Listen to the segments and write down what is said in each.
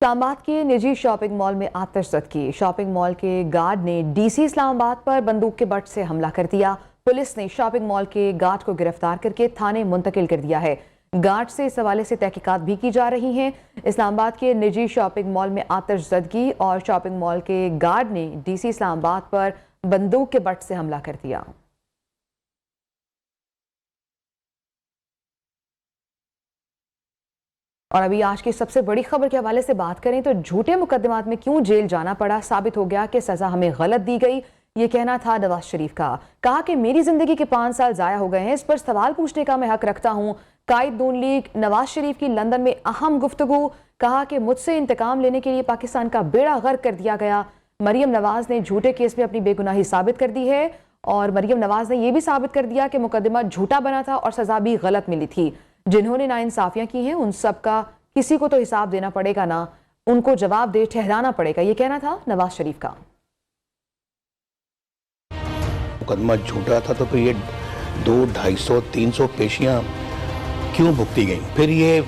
اسلام آباد کے نجی شاپنگ مال میں آتش زدگی۔ شاپنگ مال کے گارڈ نے ڈی سی اسلام آباد پر بندوق کے بٹ سے حملہ کر دیا۔ پولیس نے شاپنگ مال کے گارڈ کو گرفتار کر کے تھانے منتقل کر دیا ہے۔ گارڈ سے اس حوالے سے تحقیقات بھی کی جا رہی ہیں۔ اسلام آباد کے نجی شاپنگ مال میں آتش زدگی اور شاپنگ مال کے گارڈ نے ڈی سی اسلام آباد پر بندوق کے بٹ سے حملہ کر دیا۔ اور ابھی آج کی سب سے بڑی خبر کے حوالے سے بات کریں تو جھوٹے مقدمات میں کیوں جیل جانا پڑا، ثابت ہو گیا کہ سزا ہمیں غلط دی گئی۔ یہ کہنا تھا نواز شریف کا۔ کہا کہ میری زندگی کے 5 سال ضائع ہو گئے ہیں، اس پر سوال پوچھنے کا میں حق رکھتا ہوں۔ قائد نون لیگ نواز شریف کی لندن میں اہم گفتگو۔ کہا کہ مجھ سے انتقام لینے کے لیے پاکستان کا بیڑا غرق کر دیا گیا۔ مریم نواز نے جھوٹے کیس میں اپنی بے گناہی ثابت کر دی ہے، اور مریم نواز نے یہ بھی ثابت کر دیا کہ مقدمہ جھوٹا بنا تھا اور سزا بھی غلط ملی تھی۔ جنہوں نے ناانصافیاں کی ہیں ان سب کا کسی کو تو حساب دینا پڑے گا نا، ان کو جواب دہ ٹھہرانا پڑے گا، یہ کہنا تھا نواز شریف کا۔ مقدمہ جھوٹا تھا تو پھر یہ 200, 250, 300 پیشیاں کیوں بھگتی گئیں؟ پھر یہ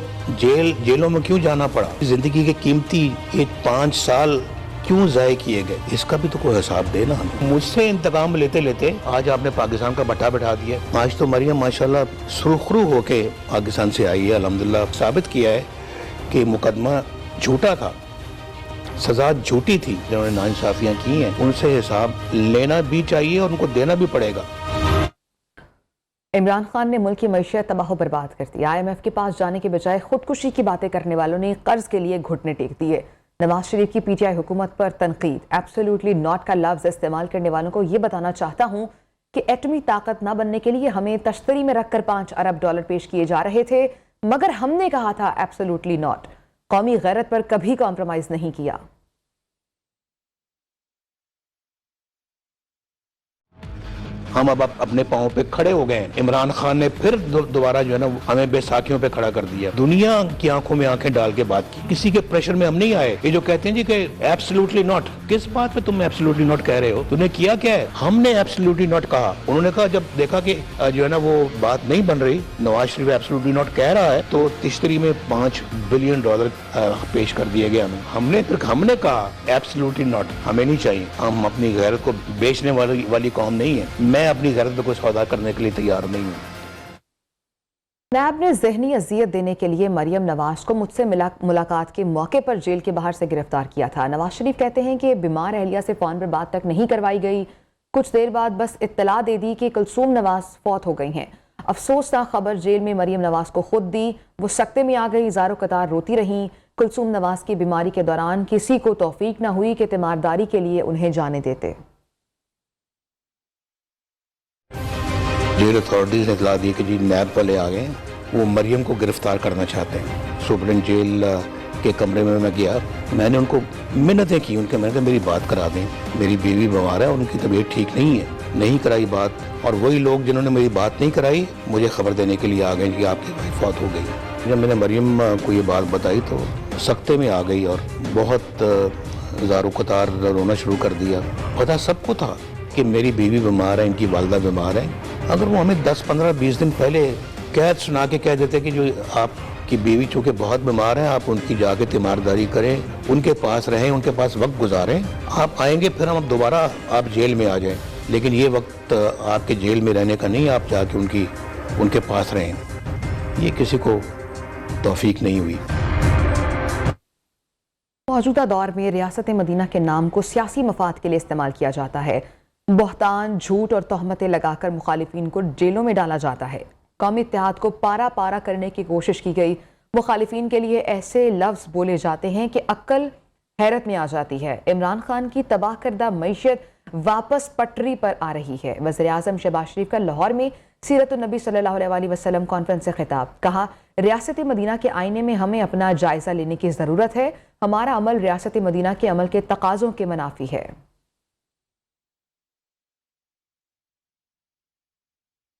جیلوں میں کیوں جانا پڑا؟ زندگی کے قیمتی یہ 5 سال کیوں ضائع کیے گئے؟ اس کا بھی تو کوئی حساب دے نا ہمیں۔ مجھ سے انتقام لیتے لیتے آج آپ نے پاکستان کا بٹا بٹھا دیا۔ آج تو مریم ماشاءاللہ سرخرو ہو کے پاکستان سے آئی ہے، الحمدللہ ثابت کیا ہے کہ مقدمہ جھوٹا تھا، سزا جھوٹی تھی۔ جنہوں نے ناانصافیاں کی ہیں ان سے حساب لینا بھی چاہیے اور ان کو دینا بھی پڑے گا۔ عمران خان نے ملک کی معیشت تباہ و برباد کر دی۔ IMF کے پاس جانے کے بجائے خودکشی کی باتیں کرنے والوں نے قرض کے لیے گھٹنے ٹیک دیے۔ نواز شریف کی PTI حکومت پر تنقید۔ ایبسولوٹلی ناٹ کا لفظ استعمال کرنے والوں کو یہ بتانا چاہتا ہوں کہ ایٹمی طاقت نہ بننے کے لیے ہمیں تشتری میں رکھ کر $5 ارب پیش کیے جا رہے تھے، مگر ہم نے کہا تھا ایبسولوٹلی ناٹ۔ قومی غیرت پر کبھی کمپرومائز نہیں کیا۔ ہم اب اپنے پاؤں پہ کھڑے ہو گئے ہیں۔ عمران خان نے پھر دوبارہ جو ہے نا ہمیں بے ساکھیوں پہ کھڑا کر دیا۔ دنیا کی آنکھوں میں آنکھیں ڈال کے بات کی، کسی کے پریشر میں ہم نہیں آئے۔ یہ جو کہتے ہیں جی کہ ایبسولوٹلی ناٹ، کس بات پہ تم ایبسولوٹلی ناٹ کہہ رہے ہو؟ تم نے کیا کیا ہے؟ ہم نے ایبسولوٹلی ناٹ کہا۔ انہوں نے کہا جب دیکھا کہ جو ہے نا وہ بات نہیں بن رہی، نواز شریف ایبسولوٹلی ناٹ کہہ رہا ہے، تو تشتری میں $5 بلین پیش کر دیے گئے ہمیں۔ ہم نے کہا ایبسولوٹلی ناٹ، ہمیں نہیں چاہیے۔ ہم اپنی غیرت کو بیچنے والی قوم نہیں ہے۔ میں اپنی غیرت پہ کوئی سودا کرنے کے لیے تیار نہیں ہوں۔ نیب نے ذہنی اذیت دینے کے لیے مریم نواز کو مجھ سے ملاقات کے موقع پر جیل کے باہر سے گرفتار کیا تھا۔ نواز شریف کہتے ہیں کہ بیمار اہلیہ سے فون پر بات تک نہیں کروائی گئی، کچھ دیر بعد بس اطلاع دے دی کہ کلثوم نواز فوت ہو گئی ہیں۔ افسوسناک خبر جیل میں مریم نواز کو خود دی، وہ سکتے میں آ گئی، زار و قطار روتی رہیں۔ کلثوم نواز کی بیماری کے دوران کسی کو توفیق نہ ہوئی کہ تیمارداری کے لیے انہیں جانے دیتے۔ جیل اتھارٹیز نے اطلاع دی کہ جی نیب والے آ گئے، وہ مریم کو گرفتار کرنا چاہتے ہیں۔ سپرنٹ جیل کے کمرے میں گیا، میں نے ان کو منتیں کی، ان کے میں نے کہا میری بات کرا دیں، میری بیوی بیمار ہے، ان کی طبیعت ٹھیک نہیں ہے۔ نہیں کرائی بات، اور وہی لوگ جنہوں نے میری بات نہیں کرائی مجھے خبر دینے کے لیے آ گئے کہ آپ کی وائف فوت ہو گئی۔ جب میں نے مریم کو یہ بات بتائی تو سکتے میں آ گئی اور بہت زار و قطار رونا شروع کر دیا۔ پتہ سب کو تھا کہ میری بیوی بیمار ہے، ان کی والدہ بیمار ہے۔ اگر وہ ہمیں 10, 15, 20 دن پہلے قید سنا کے کہہ دیتے کہ جو آپ کی بیوی چونکہ بہت بیمار ہے، آپ ان کی جا کے تیمارداری کریں، ان کے پاس رہیں، ان کے پاس وقت گزاریں، آپ آئیں گے پھر ہم دوبارہ آپ جیل میں آ جائیں، لیکن یہ وقت آپ کے جیل میں رہنے کا نہیں، آپ جا کے ان کے پاس رہیں، یہ کسی کو توفیق نہیں ہوئی۔ موجودہ دور میں ریاست مدینہ کے نام کو سیاسی مفاد کے لیے استعمال کیا جاتا ہے۔ بہتان، جھوٹ اور تہمتیں لگا کر مخالفین کو جیلوں میں ڈالا جاتا ہے۔ قومی اتحاد کو پارا پارا کرنے کی کوشش کی گئی۔ مخالفین کے لیے ایسے لفظ بولے جاتے ہیں کہ عقل حیرت میں آ جاتی ہے۔ عمران خان کی تباہ کردہ معیشت واپس پٹری پر آ رہی ہے۔ وزیر اعظم شہباز شریف کا لاہور میں سیرت النبی صلی اللہ علیہ وسلم کانفرنس سے خطاب۔ کہا ریاست مدینہ کے آئینے میں ہمیں اپنا جائزہ لینے کی ضرورت ہے، ہمارا عمل ریاست مدینہ کے عمل کے تقاضوں کے منافی ہے۔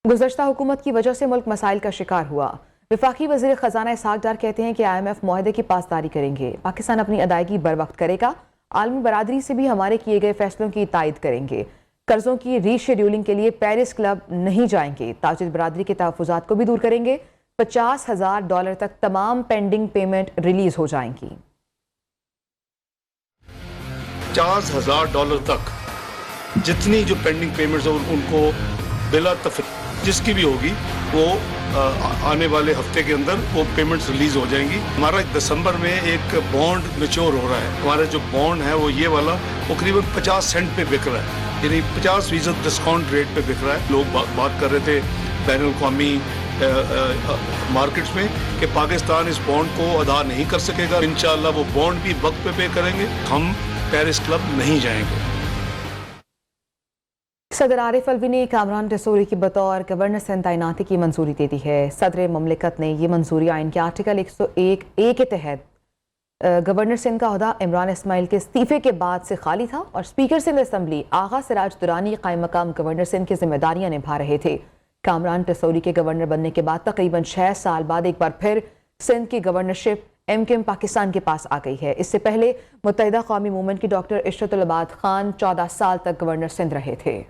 گزشتہ حکومت کی وجہ سے ملک مسائل کا شکار ہوا۔ وفاقی وزیر خزانہ اسحاق ڈار کہتے ہیں کہ IMF معاہدے کی پاسداری کریں گے، پاکستان اپنی ادائیگی بر وقت کرے گا، عالمی برادری سے بھی ہمارے کیے گئے فیصلوں کی تائید کریں گے، قرضوں کی ری شیڈیولنگ کے لیے پیرس کلب نہیں جائیں گے، تاجر برادری کے تحفظات کو بھی دور کریں گے، $50,000 تک تمام پینڈنگ پیمنٹ ریلیز ہو جائیں گی۔ $50,000 تک جتنی جو پینڈنگ پیمنٹس ہیں ان کو بلا تفریق جس کی بھی ہوگی وہ آنے والے ہفتے کے اندر وہ پیمنٹس ریلیز ہو جائیں گی. ہمارا دسمبر میں ایک بانڈ میچور ہو رہا ہے. ہمارا جو بانڈ ہے وہ یہ والا تقریباً 50 سینٹ پہ بک رہا ہے, یعنی 50% ڈسکاؤنٹ ریٹ پہ بک رہا ہے. لوگ بات کر رہے تھے بین الاقوامی مارکیٹس میں کہ پاکستان اس بانڈ کو ادا نہیں کر سکے گا. انشاءاللہ وہ بانڈ بھی وقت پہ پے کریں گے. ہم پیرس کلب نہیں جائیں گے. صدر عارف الوی نے کامران ٹیسوری کی بطور گورنر سندھ تعیناتی کی منظوری دے دی ہے. صدر مملکت نے یہ منظوری آئین کے آرٹیکل 101A کے تحت گورنر سندھ کا عہدہ عمران اسماعیل کے استعفے کے بعد سے خالی تھا اور اسپیکر سندھ اسمبلی آغا سراج درانی قائم مقام گورنر سندھ کی ذمہ داریاں نبھا رہے تھے. کامران ٹیسوری کے گورنر بننے کے بعد تقریباً 6 سال بعد ایک بار پھر سندھ کی گورنرشپ MKM پاکستان کے پاس آ گئی ہے. اس سے پہلے متحدہ قومی موومنٹ کی ڈاکٹر عشرت العباد خان 14 سال تک گورنر سندھ رہے تھے.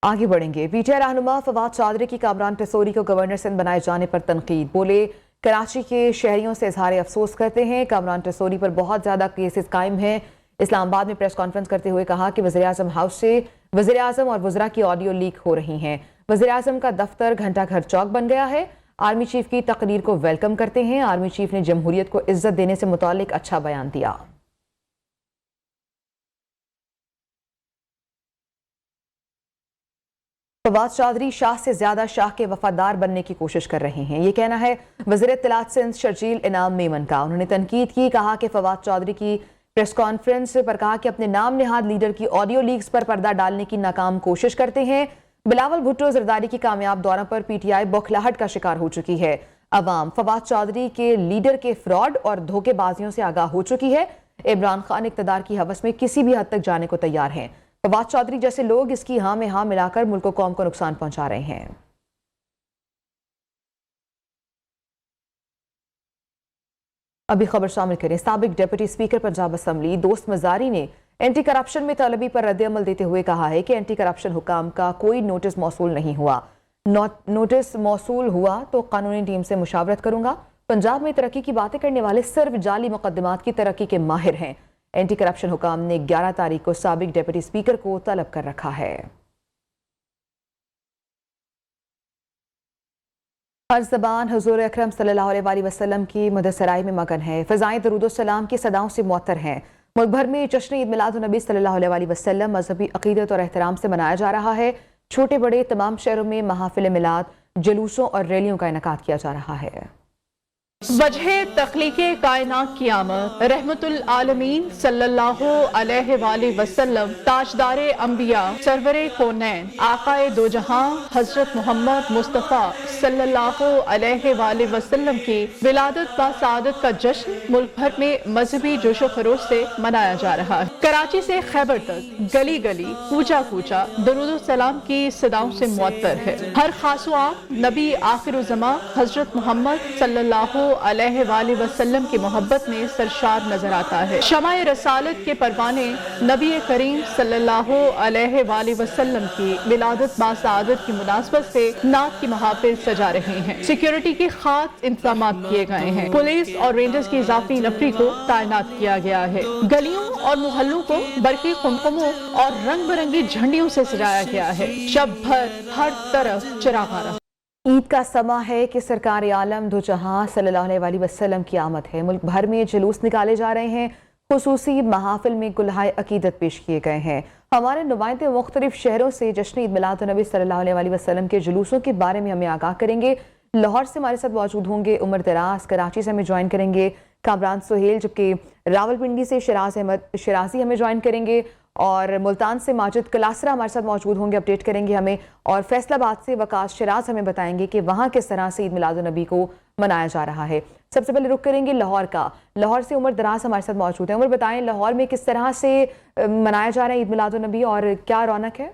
آگے بڑھیں گے. پی ٹی آئی رہنما فواد چودھری کی کامران ٹیسوری کو گورنر سندھ بنائے جانے پر تنقید. بولے کراچی کے شہریوں سے اظہار افسوس کرتے ہیں. کامران ٹیسوری پر بہت زیادہ کیسز قائم ہیں. اسلام آباد میں پریس کانفرنس کرتے ہوئے کہا کہ وزیراعظم ہاؤس سے وزیراعظم اور وزراء کی آڈیو لیک ہو رہی ہیں. وزیراعظم کا دفتر گھنٹہ گھر چوک بن گیا ہے. آرمی چیف کی تقریر کو ویلکم کرتے ہیں. آرمی چیف نے جمہوریت کو عزت دینے سے متعلق اچھا بیان دیا. فواد چودھری شاہ سے زیادہ شاہ کے وفادار بننے کی کوشش کر رہے ہیں. یہ کہنا ہے وزیر اطلاعات سندھ شرجیل انعام میمن کا. انہوں نے تنقید کی. کہا کہ فواد چودھری کی پریس کانفرنس پر کہا کہ اپنے نام نہاد لیڈر کی آڈیو لیکس پر پردہ ڈالنے کی ناکام کوشش کرتے ہیں. بلاول بھٹو زرداری کی کامیاب دوروں پر پی ٹی آئی بوکھلاہٹ کا شکار ہو چکی ہے. عوام فواد چودھری کے لیڈر کے فراڈ اور دھوکے بازیوں سے آگاہ ہو چکی ہے. عمران خان اقتدار کی ہوس میں کسی بھی حد تک جانے کو تیار ہیں. فواد چودھری جیسے لوگ اس کی ہاں میں ہاں ملا کر ملک و قوم کو نقصان پہنچا رہے ہیں. ابھی خبر شامل کریں. سابق ڈیپٹی اسپیکر پنجاب اسمبلی دوست مزاری نے اینٹی کرپشن میں طلبی پر رد عمل دیتے ہوئے کہا ہے کہ اینٹی کرپشن حکام کا کوئی نوٹس موصول نہیں ہوا. نوٹس موصول ہوا تو قانونی ٹیم سے مشاورت کروں گا. پنجاب میں ترقی کی باتیں کرنے والے صرف جعلی مقدمات کی ترقی کے ماہر ہیں. اینٹی کرپشن حکام نے 11 تاریخ کو سابق ڈیپٹی اسپیکر کو طلب کر رکھا ہے. ہر زبان حضور اکرم صلی اللہ علیہ وسلم کی مدثرائی میں مگن ہے. فضائیں درود و سلام کی صداؤں سے معطر ہیں. ملک بھر میں جشن عید میلاد النبی صلی اللہ علیہ وسلم مذہبی عقیدت اور احترام سے منایا جا رہا ہے. چھوٹے بڑے تمام شہروں میں محافل میلاد، جلوسوں اور ریلیوں کا انعقاد کیا جا رہا ہے. وجہ تخلیق کائنات کی آمد رحمت العالمین صلی اللہ علیہ وآلہ وسلم، تاجدار انبیاء، سرور کونین، آقائے دو جہاں حضرت محمد مصطفیٰ صلی اللہ علیہ وآلہ وسلم کی ولادت با سعادت کا جشن ملک بھر میں مذہبی جوش و خروش سے منایا جا رہا ہے. کراچی سے خیبر تک گلی گلی، کوچا کوچا درود و سلام کی صداؤں سے معطر ہے. ہر خاص و عام نبی آخر الزماں حضرت محمد صلی اللہ علیہ وآلہ وسلم کی محبت میں سرشار نظر آتا ہے. شمع رسالت کے پروانے نبی کریم صلی اللہ علیہ وآلہ وسلم کی ولادت با سعادت کی مناسبت سے نعت کی محافل سجا رہے ہیں. سیکیورٹی کے خاص انتظامات کیے گئے ہیں. پولیس اور رینجرز کی اضافی نفری کو تعینات کیا گیا ہے. گلیوں اور محلوں کو برقی قمقموں اور رنگ برنگی جھنڈیوں سے سجایا گیا ہے. شب بھر ہر طرف چراغاں رہا. عید کا سماں ہے کہ سرکار عالم دو جہاں صلی اللہ علیہ وسلم کی آمد ہے. ملک بھر میں جلوس نکالے جا رہے ہیں. خصوصی محافل میں گلہائے عقیدت پیش کیے گئے ہیں. ہمارے نمائندے مختلف شہروں سے جشن عید میلاد النبی صلی اللہ علیہ وسلم کے جلوسوں کے بارے میں ہمیں آگاہ کریں گے. لاہور سے ہمارے ساتھ موجود ہوں گے عمر دراز. کراچی سے ہمیں جوائن کریں گے کامران سہیل، جبکہ راولپنڈی سے شراز احمد شرازی ہمیں جوائن کریں گے، اور ملتان سے ماجد کلاسرا ہمارے ساتھ موجود ہوں گے، اپڈیٹ کریں گے ہمیں. اور فیصل آباد سے وقاص شراز ہمیں بتائیں گے کہ وہاں کس طرح سے عید میلاد النبی کو منایا جا رہا ہے. سب سے پہلے رخ کریں گے لاہور کا. لاہور سے عمر دراز ہمارے ساتھ موجود ہیں. عمر بتائیں لاہور میں کس طرح سے منایا جا رہا ہے عید میلاد النبی اور کیا رونق ہے؟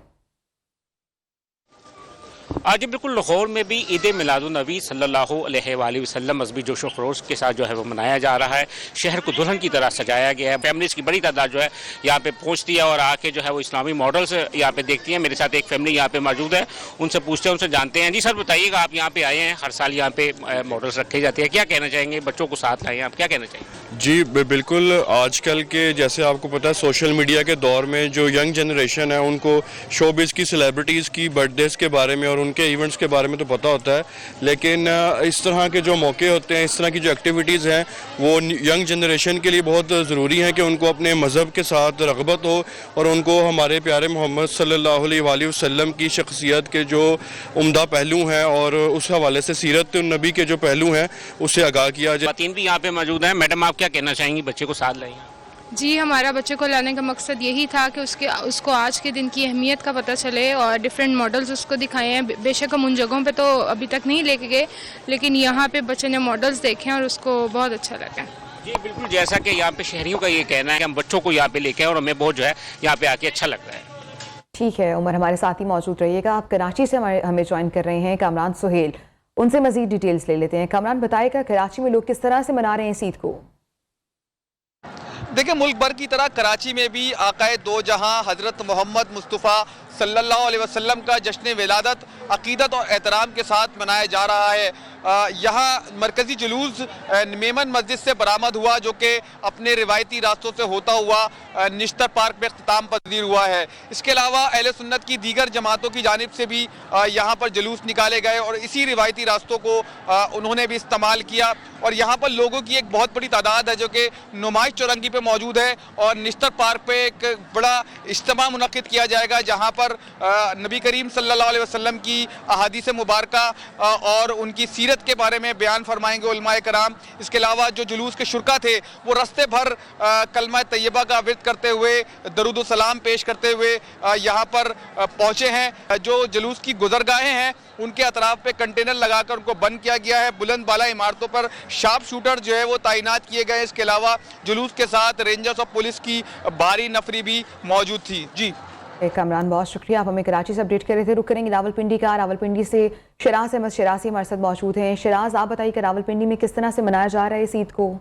آج بالکل لاہور میں بھی عید میلادالنبی صلی اللہ علیہ وآلہ وسلم مذہبی جوش و خروش کے ساتھ جو ہے وہ منایا جا رہا ہے. شہر کو دلہن کی طرح سجایا گیا ہے. فیملیز کی بڑی تعداد جو ہے یہاں پہ پہنچتی ہے اور آ کے جو ہے وہ اسلامی ماڈلز یہاں پہ دیکھتی ہیں. میرے ساتھ ایک فیملی یہاں پہ موجود ہے, ان سے پوچھتے ہیں, ان سے جانتے ہیں. جی سر بتائیے گا, آپ یہاں پہ آئے ہیں, ہر سال یہاں پہ ماڈلز رکھے جاتے ہیں, کیا کہنا چاہیں گے؟ بچوں کو ساتھ لائے ہیں آپ, کیا کہنا چاہیں گے؟ جی بالکل, آج کل کے جیسے آپ کو پتہ ہے سوشل میڈیا کے دور میں جو ینگ جنریشن ہے ان کو شوبز کی, سیلیبریٹیز کی برتھ ڈیز کے بارے میں اور ان کے ایونٹس کے بارے میں تو پتہ ہوتا ہے, لیکن اس طرح کے جو موقع ہوتے ہیں, اس طرح کی جو ایکٹیویٹیز ہیں وہ ینگ جنریشن کے لیے بہت ضروری ہیں کہ ان کو اپنے مذہب کے ساتھ رغبت ہو اور ان کو ہمارے پیارے محمد صلی اللہ علیہ وآلہ وسلم کی شخصیت کے جو عمدہ پہلو ہیں اور اس حوالے سے سیرت النبی کے جو پہلو ہیں اس سے آگاہ کیا جائے. خواتین بھی یہاں پہ موجود ہیں. میڈم آپ کیا کہنا چاہیں گی, بچے کو ساتھ لائیں؟ جی, ہمارا بچے کو لانے کا مقصد یہی تھا کہ اس کو آج کے دن کی اہمیت کا پتہ چلے اور ڈیفرنٹ ماڈلز اس کو دکھائے ہیں. بے شک ہم ان جگہوں پہ تو ابھی تک نہیں لے کے گئے, لیکن یہاں پہ بچے نے ماڈلز دیکھے ہیں اور اس کو بہت اچھا لگا. جی بالکل, جیسا کہ یہاں پہ شہریوں کا یہ کہنا ہے کہ ہم بچوں کو یہاں پہ لے کے آئے اور ہمیں بہت جو ہے یہاں پہ آ کے اچھا لگتا ہے. ٹھیک ہے عمر, ہمارے ساتھ ہی موجود رہیے گا. آپ کراچی سے ہمیں جوائن کر رہے ہیں کامران سہیل, ان سے مزید ڈیٹیلز لے لیتے ہیں. کامران بتائے گا کراچی میں لوگ کس طرح سے منا رہے ہیں اس عید کو؟ دیکھیں, ملک بھر کی طرح کراچی میں بھی آقائے دو جہاں حضرت محمد مصطفیٰ صلی اللہ علیہ وسلم کا جشن ولادت عقیدت اور احترام کے ساتھ منایا جا رہا ہے. یہاں مرکزی جلوس میمن مسجد سے برآمد ہوا جو کہ اپنے روایتی راستوں سے ہوتا ہوا نشتر پارک میں اختتام پذیر ہوا ہے. اس کے علاوہ اہل سنت کی دیگر جماعتوں کی جانب سے بھی یہاں پر جلوس نکالے گئے اور اسی روایتی راستوں کو انہوں نے بھی استعمال کیا. اور یہاں پر لوگوں کی ایک بہت بڑی تعداد ہے جو کہ نمائش چورنگی پہ موجود ہے اور نشتر پارک پہ ایک بڑا اجتماع منعقد کیا جائے گا جہاں پر نبی کریم صلی اللہ علیہ وسلم کی احادیث مبارکہ اور ان کی سیرت کے بارے میں بیان فرمائیں گے علماء کرام. اس کے علاوہ جو جلوس کے شرکا تھے وہ رستے بھر کلمہ طیبہ کا ورد کرتے ہوئے, درود و سلام پیش کرتے ہوئے یہاں پر پہنچے ہیں. جو جلوس کی گزرگاہیں ہیں ان کے اطراف پہ کنٹینر لگا کر ان کو بند کیا گیا ہے. بلند بالا عمارتوں پر شارپ شوٹر جو ہے وہ تعینات کیے گئے. اس کے علاوہ جلوس کے ساتھ رینجرز اور پولیس کی بھاری نفری بھی موجود تھی. جی کامران, بہت شکریہ, آپ ہمیں کراچی سے اپڈیٹ کر رہے تھے. رک کریں گے راولپنڈی کا. راولپنڈی سے شراز احمد شرازی ہمارے ساتھ موجود ہیں. شراز, آپ بتائیے کہ راولپنڈی میں کس طرح سے منایا جا رہا ہے اس عید کو؟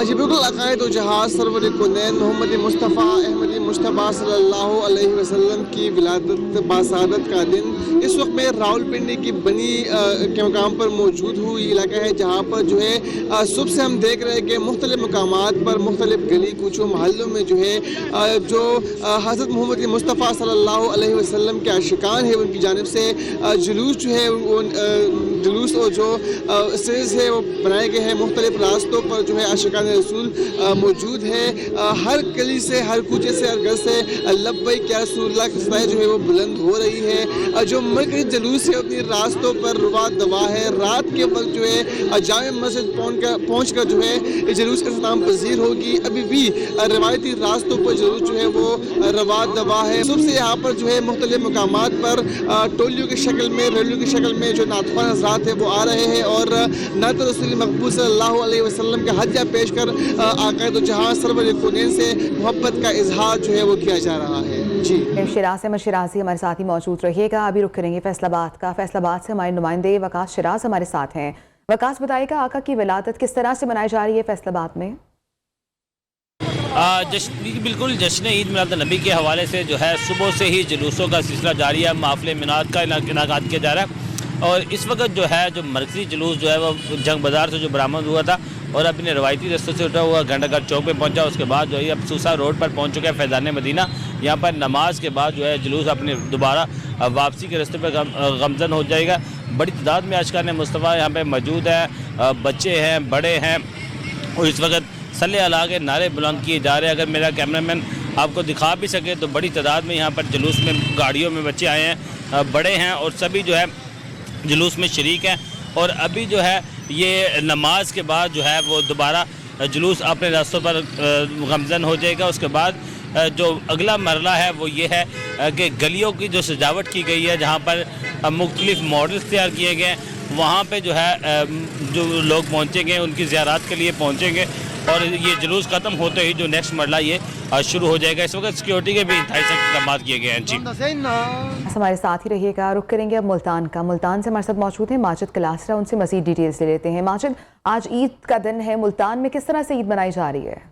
جی بالکل, عقائد و جہاز سرور کونین محمد مصطفیٰ احمد مجتبیٰ صلی اللہ علیہ وسلم کی ولادت باسعادت کا دن اس وقت میں راولپنڈی کی بنی کے مقام پر موجود ہوں. یہ علاقہ ہے جہاں پر جو ہے صبح سے ہم دیکھ رہے ہیں کہ مختلف مقامات پر مختلف گلی کوچوں محلوں میں جو ہے جو حضرت محمد مصطفیٰ صلی اللہ علیہ وسلم کے عاشقان ہیں ان کی جانب سے جلوس جو ہے جلوس اور جو سیز ہے وہ بنائے گئے ہیں. مختلف راستوں پر جو ہے عاشقان رسول موجود ہے. ہر گلی سے, ہر کوچے سے, ہر گھر سے لبیک یا رسول اللہ کی صدائیں جو ہے وہ بلند ہو رہی ہے. جو مرکزی جلوس ہے اپنی راستوں پر روا دوا ہے. رات کے وقت جو ہے جامع مسجد پہنچ کر جو ہے جلوس کا اختتام پذیر ہوگی. ابھی بھی روایتی راستوں پر جلوس جو ہے وہ روا دوا ہے. صبح سے یہاں پر جو ہے مختلف مقامات پر ٹولیوں کی شکل میں, ریلیوں کی شکل میں جو نعتخوان حضرات ہیں وہ آ رہے ہیں اور نعت رسول مقبول صلی اللہ علیہ وسلم کا ہدیہ پیش کر عقائد و جہاں سرور کونین سے محبت کا اظہار جو ہے وہ کیا جا رہا ہے. جی شراز احمد شرازی ہمارے ساتھ ہی موجود رہیے گا. ابھی رک کریں گے فیصل آباد کا. فیصل آباد سے ہمارے نمائندے وقاص شراز ہمارے ساتھ ہیں. وقاص, بتائے گا آقا کی ولادت کس طرح سے منائی جا رہی ہے فیصل آباد میں؟ بالکل, جشن عید میلاد النبی کے حوالے سے جو ہے صبح سے ہی جلوسوں کا سلسلہ جاری ہے. محافل میناد کا انعقاد کیا جا رہا ہے اور اس وقت جو ہے جو مرکزی جلوس جو ہے وہ جنگ بازار سے جو برآمد ہوا تھا اور اپنے روایتی رستوں سے اٹھا ہوا گھنٹہ گھر چوک پہ پہنچا. اس کے بعد جو ہے اب سوسا روڈ پر پہنچ چکا ہے فیضان مدینہ. یہاں پر نماز کے بعد جو ہے جلوس اپنے دوبارہ واپسی کے رستے پہ گامزن ہو جائے گا. بڑی تعداد میں عاشقان مصطفیٰ یہاں پہ موجود ہیں, بچے ہیں, بڑے ہیں اور اس وقت صلی اللہ کے نعرے بلند کیے جا رہے ہیں. اگر میرا کیمرہ مین آپ کو دکھا بھی سکے تو بڑی تعداد میں یہاں پر جلوس میں گاڑیوں میں بچے آئے ہیں, بڑے ہیں اور سبھی جو ہے جلوس میں شریک ہیں. اور ابھی جو ہے یہ نماز کے بعد جو ہے وہ دوبارہ جلوس اپنے راستوں پر گامزن ہو جائے گا. اس کے بعد جو اگلا مرحلہ ہے وہ یہ ہے کہ گلیوں کی جو سجاوٹ کی گئی ہے جہاں پر مختلف ماڈلز تیار کیے گئے ہیں وہاں پہ جو ہے جو لوگ پہنچیں گے ان کی زیارات کے لیے پہنچیں گے اور یہ جلوس ختم ہوتے ہی جو نیکسٹ مرحلہ یہ شروع ہو جائے گا. اس وقت سیکیورٹی کے بھی انتہائی سخت اقدامات کیے گئے ہیں. جی ہمارے ساتھ ہی رہیے گا. رخ کریں گے اب ملتان کا. ملتان سے ہمارے ساتھ موجود ہیں ماجد کلاسرا. ان سے مزید ڈیٹیلز لے لیتے ہیں. ماجد، آج عید کا دن ہے، ملتان میں کس طرح سے عید منائی جا رہی ہے؟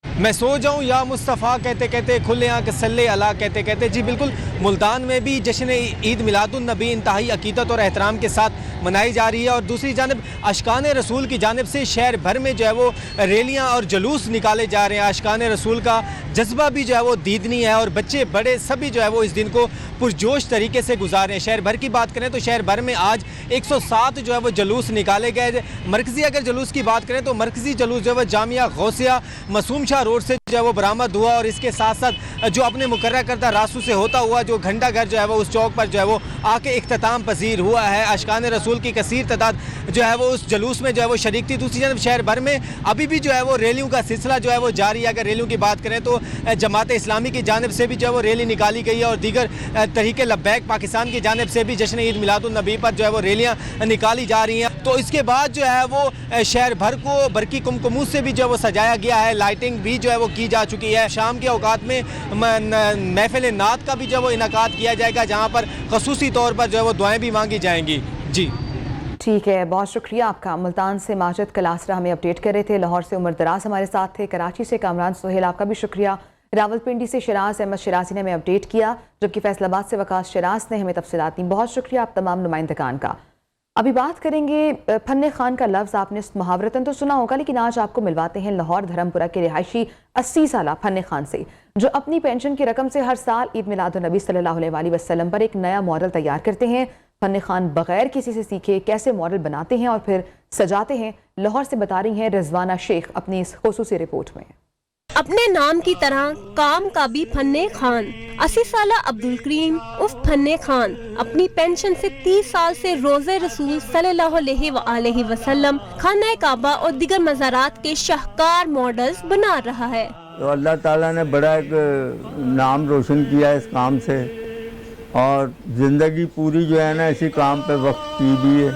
میں سو جاؤں یا مصطفیٰ کہتے کہتے کھلے آنکھ صلی اللہ کہتے کہتے، جی بالکل ملتان میں بھی جشن عید میلاد النبی انتہائی عقیدت اور احترام کے ساتھ منائی جا رہی ہے. اور دوسری جانب عاشقان رسول کی جانب سے شہر بھر میں جو ہے وہ ریلیاں اور جلوس نکالے جا رہے ہیں. عاشقان رسول کا جذبہ بھی جو ہے وہ دیدنی ہے اور بچے بڑے سبھی جو ہے وہ اس دن کو پرجوش طریقے سے گزارے ہیں. شہر بھر کی بات کریں تو شہر بھر میں آج 107 جو ہے وہ جلوس نکالے گئے. مرکزی اگر جلوس کی بات کریں تو مرکزی جلوس جو ہے وہ جامعہ غوثیہ معصوم شاہ روڈ سے جو ہے وہ برآمد ہوا اور اس کے ساتھ ساتھ جو اپنے مقررہ کردہ راستوں سے ہوتا ہوا جو گھنٹہ گھر جو ہے وہ اس چوک پر جو ہے وہ آ کے اختتام پذیر ہوا ہے. عاشقان رسول کی کثیر تعداد جو ہے وہ اس جلوس میں جو ہے وہ شریک تھی. دوسری جانب شہر بھر میں ابھی بھی جو ہے وہ ریلیوں کا سلسلہ جو ہے وہ جاری ہے. اگر ریلیوں کی بات کریں تو جماعت اسلامی کی جانب سے بھی جو ہے وہ ریلی نکالی گئی ہے اور دیگر تحریک لبیک پاکستان کی جانب سے بھی جشن عید میلاد النبی پر جو ہے وہ ریلیاں نکالی جا رہی ہیں. تو اس کے بعد جو ہے وہ شہر بھر کو برقی کمکموں سے بھی جو ہے وہ سجایا گیا ہے. لائٹنگ بھی جو ہے وہ کی جا چکی ہے. شام کے اوقات میں محفل نعت کا بھی جو ہے وہ انعقاد کیا جائے گا جہاں پر خصوصی طور پر جو ہے وہ دعائیں بھی مانگی جائیں گی. جی ٹھیک ہے، بہت شکریہ آپ کا. ملتان سے ماجد کلاسرا ہمیں اپڈیٹ کر رہے تھے. لاہور سے عمر دراز ہمارے ساتھ تھے. کراچی سے کامران سہیل آپ کا بھی شکریہ. راولپنڈی سے شراز احمد شرازی نے ہمیں اپڈیٹ کیا، جبکہ فیصل آباد سے وقاص شراز نے ہمیں تفصیلات دی. بہت شکریہ آپ تمام نمائندگان کا. ابھی بات کریں گے پھن خان کا. لفظ آپ نے محاورتاً تو سنا ہوگا، لیکن آج آپ کو ملواتے ہیں لاہور دھرمپورہ کے رہائشی 80 سالہ پھن خان سے، جو اپنی پینشن کی رقم سے ہر سال عید میلاد النبی صلی اللہ علیہ وسلم پر ایک نیا ماڈل تیار کرتے ہیں. پھن خان بغیر کسی سے سیکھے کیسے ماڈل بناتے ہیں اور پھر سجاتے ہیں، لاہور سے بتا رہی ہیں رضوانہ شیخ اپنی اس خصوصی رپورٹ میں. اپنے نام کی طرح کام کا بھی پھن خان. 80 سالہ عبدالکریم عرف پھن خان اپنی پینشن سے 30 سال سے روزے رسول صلی اللہ علیہ وآلہ وسلم، خانہ کعبہ اور دیگر مزارات کے شاہکار ماڈلز بنا رہا ہے. تو اللہ تعالیٰ نے بڑا ایک نام روشن کیا اس کام سے، اور زندگی پوری جو ہے نا اسی کام پہ وقت کی بھی ہے،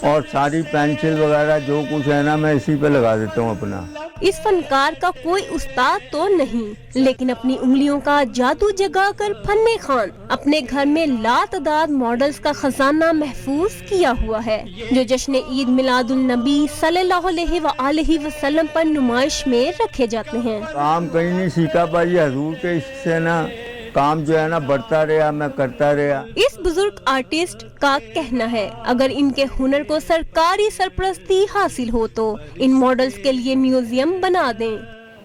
اور ساری پینسل وغیرہ جو کچھ ہے نا میں اسی پہ لگا دیتا ہوں اپنا. اس فنکار کا کوئی استاد تو نہیں، لیکن اپنی انگلیوں کا جادو جگا کر پھن خان اپنے گھر میں لاتعداد ماڈلز کا خزانہ محفوظ کیا ہوا ہے، جو جشن عید میلاد النبی صلی اللہ علیہ وآلہ وسلم پر نمائش میں رکھے جاتے ہیں. کام کہیں نہیں سیکھا پائی حضور کے عشق سے نا، کام جو ہے نا بڑھتا رہا، میں کرتا رہا. اس بزرگ آرٹسٹ کا کہنا ہے اگر ان کے ہنر کو سرکاری سرپرستی حاصل ہو تو ان ماڈلز کے لیے میوزیم بنا دیں.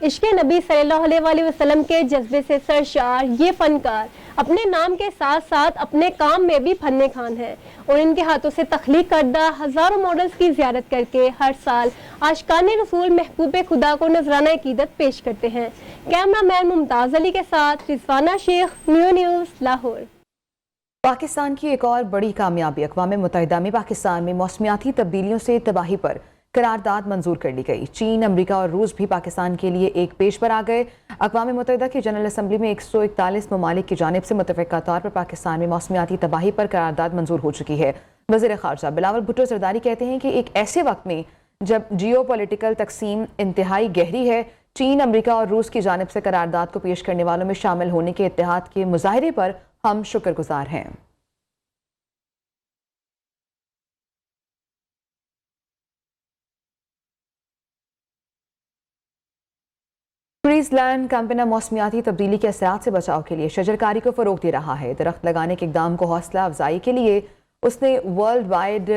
عشق نبی صلی اللہ علیہ وآلہ وسلم کے جذبے سے سرشار یہ فنکار اپنے نام کے ساتھ ساتھ اپنے کام میں بھی پھن خان ہے، اور ان کے ہاتھوں سے تخلیق کردہ ہزاروں ماڈلز کی زیارت کر کے ہر سال عاشقان رسول محبوب خدا کو نذرانہ عقیدت پیش کرتے ہیں. کیمرہ مین ممتاز علی کے ساتھ رضوانہ شیخ، نیو نیوز، لاہور. پاکستان کی ایک اور بڑی کامیابی، اقوام متحدہ میں پاکستان میں موسمیاتی تبدیلیوں سے تباہی پر قرارداد منظور کر لی گئی. چین، امریکہ اور روس بھی پاکستان کے لیے ایک پیش پر آ گئے. اقوام متحدہ کی جنرل اسمبلی میں 141 ممالک کی جانب سے متفقہ طور پر پاکستان میں موسمیاتی تباہی پر قرارداد منظور ہو چکی ہے. وزیر خارجہ بلاول بھٹو زرداری کہتے ہیں کہ ایک ایسے وقت میں جب جیو پولیٹیکل تقسیم انتہائی گہری ہے، چین، امریکہ اور روس کی جانب سے قرارداد کو پیش کرنے والوں میں شامل ہونے کے اتحاد کے مظاہرے پر ہم شکر گزار ہیں. کوئنز لینڈ کیمپین موسمیاتی تبدیلی کے اثرات سے بچاؤ کے لیے شجرکاری کو فروغ دے رہا ہے. درخت لگانے کے اقدام کو حوصلہ افزائی کے لیے اس نے world wide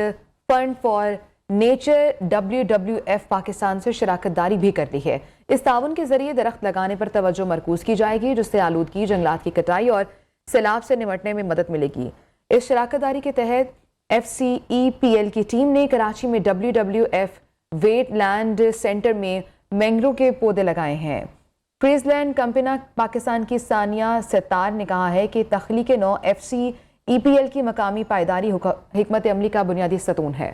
fund for nature WWF Pakistan سے شراکت داری بھی کر لی ہے. اس تعاون کے ذریعے درخت لگانے پر توجہ مرکوز کی جائے گی، جس سے آلودگی، جنگلات کی کٹائی اور سیلاب سے نمٹنے میں مدد ملے گی. اس شراکت داری کے تحت FCEPL کی ٹیم نے کراچی میں WWF ویٹ لینڈ سینٹر میں مینگرو کے پودے لگائے ہیں. کوئنز لینڈ کیمپین پاکستان کی ثانیہ ستار نے کہا ہے کہ تخلیق نو FCEPL کی مقامی پائیداری حکمت عملی کا بنیادی ستون ہے.